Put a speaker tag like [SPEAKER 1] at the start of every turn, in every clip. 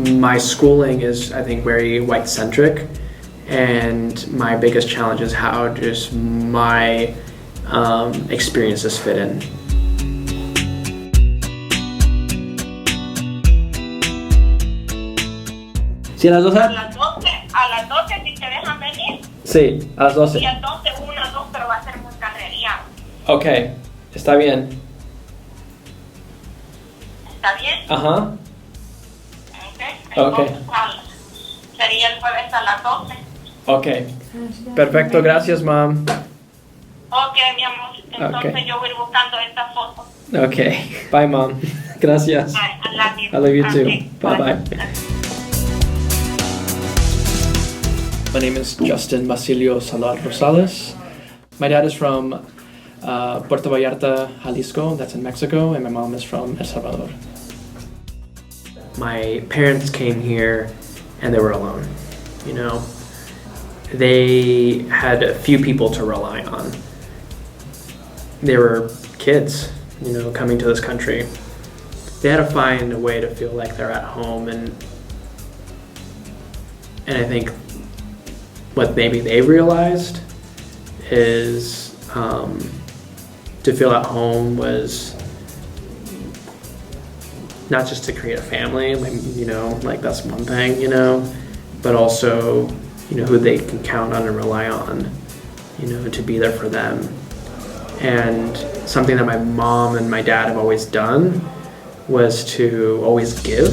[SPEAKER 1] My schooling is, I think, very white-centric, and my biggest challenge is how does my experiences fit in.
[SPEAKER 2] ¿Sí, a las 12?
[SPEAKER 3] A las 12 si te dejan venir.
[SPEAKER 2] Sí, a las 12.
[SPEAKER 3] Y a 12, 1, 2, pero va a ser muy carrería.
[SPEAKER 1] Ok, está bien.
[SPEAKER 3] ¿Está bien?
[SPEAKER 1] Ajá.
[SPEAKER 3] Ok. Entonces, sería el jueves a las 12.
[SPEAKER 1] Ok. Perfecto, gracias, Mom.
[SPEAKER 3] Ok, mi amor. Entonces yo voy buscando esta foto.
[SPEAKER 1] Ok. Bye, Mom. Gracias.
[SPEAKER 3] Bye. I love you.
[SPEAKER 1] I love you too.
[SPEAKER 3] Okay,
[SPEAKER 1] Bye-bye. My name is Justin Basilio Salar Rosales. My dad is from Puerto Vallarta, Jalisco, that's in Mexico, and my mom is from El Salvador. My parents came here and they were alone, you know. They had a few people to rely on. They were kids, you know, coming to this country. They had to find a way to feel like they're at home, and I think what maybe they realized is to feel at home was not just to create a family, like, you know, like that's one thing, you know, but also, you know, who they can count on and rely on, you know, to be there for them. And something that my mom and my dad have always done was to always give.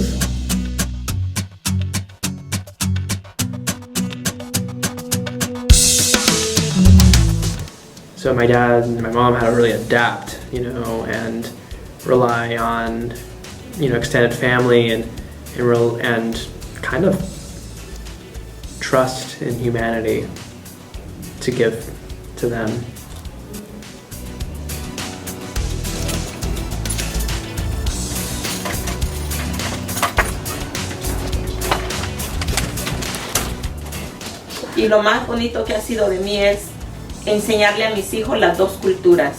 [SPEAKER 1] So my dad and my mom had to really adapt, you know, and rely on, you know, extended family and kind of trust in humanity to give to them.
[SPEAKER 4] Y lo más bonito que ha sido de mí es enseñarle a mis hijos las dos culturas,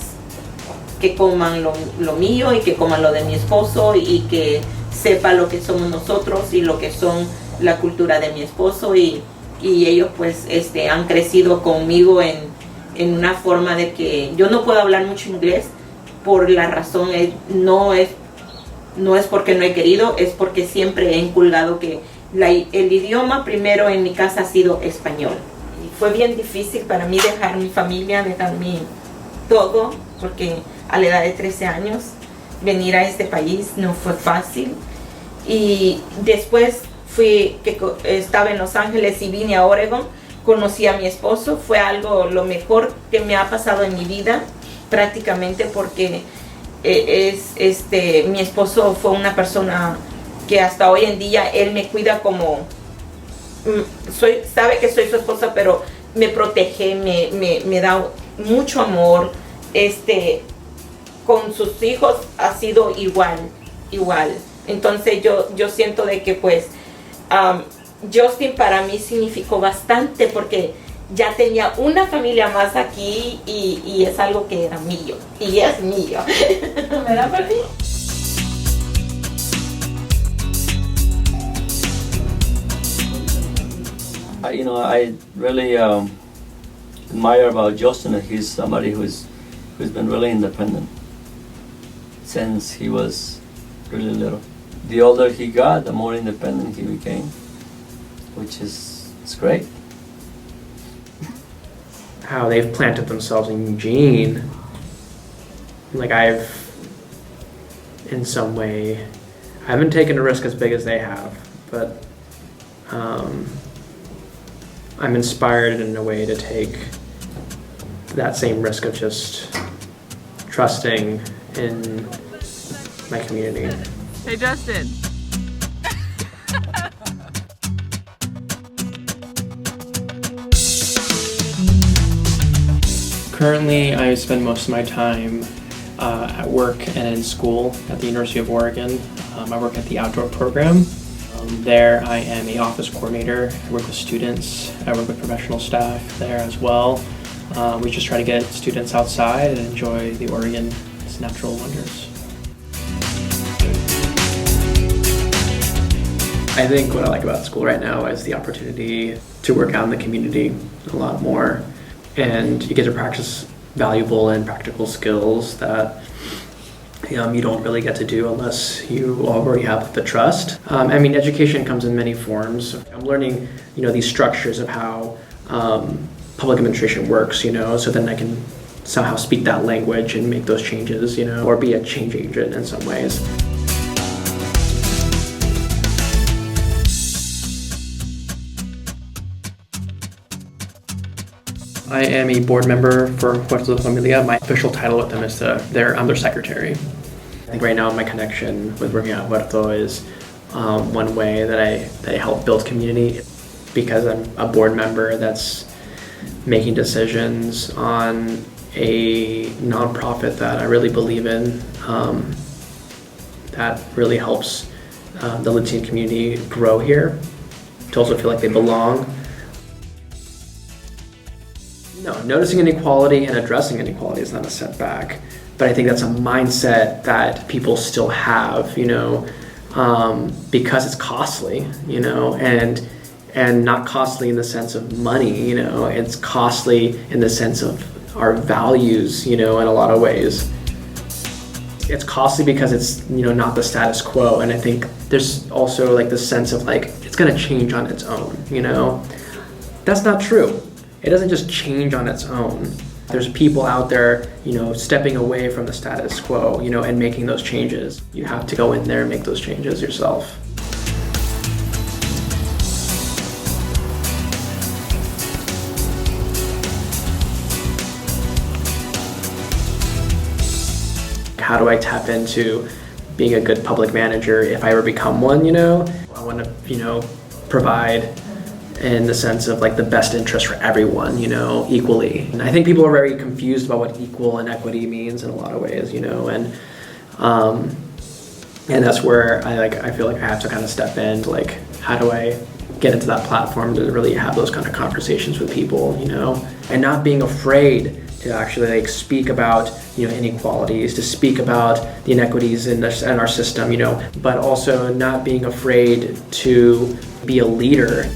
[SPEAKER 4] que coman lo mío y que coman lo de mi esposo, y que sepa lo que somos nosotros y lo que son la cultura de mi esposo, y ellos pues han crecido conmigo en una forma de que yo no puedo hablar mucho inglés por la razón, no es porque no he querido, es porque siempre he inculcado que el idioma primero en mi casa ha sido español. Y fue bien difícil para mí dejar mi familia, dejar mi todo, porque a la edad de 13 años venir a este país no fue fácil. Y después estaba en Los Ángeles y vine a Oregon, conocí a mi esposo, fue lo mejor que me ha pasado en mi vida prácticamente, porque mi esposo fue una persona que hasta hoy en día él me cuida como sabe que soy su esposa, pero me protege, me da mucho amor. Con sus hijos ha sido igual. Entonces yo siento de que pues Justin para mí significó bastante, porque ya tenía una familia más aquí y es algo que era mío y es mío. ¿Verdad, papi?
[SPEAKER 5] You know, I really admire about Justin that he's somebody who's been really independent since he was really little. The older he got, the more independent he became, which is great.
[SPEAKER 1] How they've planted themselves in Eugene, like in some way, I haven't taken a risk as big as they have, but I'm inspired in a way to take that same risk of just trusting in my community.
[SPEAKER 6] Hey, Justin.
[SPEAKER 1] Currently, I spend most of my time at work and in school at the University of Oregon. I work at the outdoor program. There I am an office coordinator. I work with students. I work with professional staff there as well. We just try to get students outside and enjoy the Oregon's natural wonders. I think what I like about school right now is the opportunity to work out in the community a lot more, and you get to practice valuable and practical skills that you don't really get to do unless you already have the trust. I mean, education comes in many forms. I'm learning, these structures of how public administration works, so then I can somehow speak that language and make those changes, or be a change agent in some ways. I am a board member for Puerto de Familia. My official title with them is I'm their secretary. I think right now my connection with working at Puerto is one way that I help build community, because I'm a board member that's making decisions on a nonprofit that I really believe in, that really helps the Latino community grow here, to also feel like they belong. No, noticing inequality and addressing inequality is not a setback, but I think that's a mindset that people still have, because it's costly, and not costly in the sense of money, it's costly in the sense of our values, in a lot of ways. It's costly because it's, not the status quo, and I think there's also like this sense of like, it's gonna change on its own, That's not true. It doesn't just change on its own. There's people out there, stepping away from the status quo, and making those changes. You have to go in there and make those changes yourself. How do I tap into being a good public manager if I ever become one, I want to, provide in the sense of like the best interest for everyone, equally. And I think people are very confused about what equal and equity means in a lot of ways, and that's where I feel like I have to kind of step in to like, how do I get into that platform to really have those kind of conversations with people, and not being afraid to actually like speak about, inequalities, to speak about the inequities in our system, but also not being afraid to be a leader.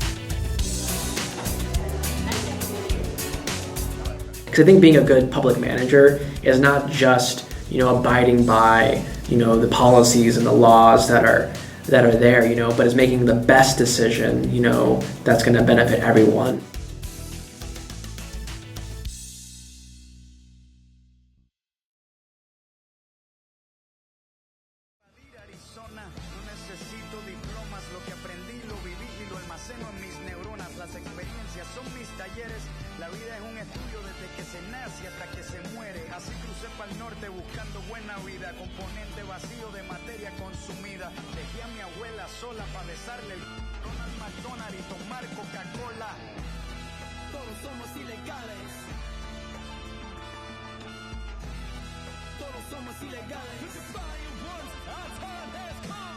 [SPEAKER 1] Because I think being a good public manager is not just, abiding by, the policies and the laws that are there, but is making the best decision, that's going to benefit everyone.
[SPEAKER 6] No necesito diplomas, lo que aprendí lo viví y lo almaceno en mis neuronas. Las experiencias son mis talleres, la vida es un estudio desde que se nace hasta que se muere. Así crucé para el norte buscando buena vida, componente vacío de materia consumida. Dejé a mi abuela sola para besarle el Ronald McDonald y tomar Coca-Cola. Todos somos ilegales. Todos somos ilegales. Our time has come.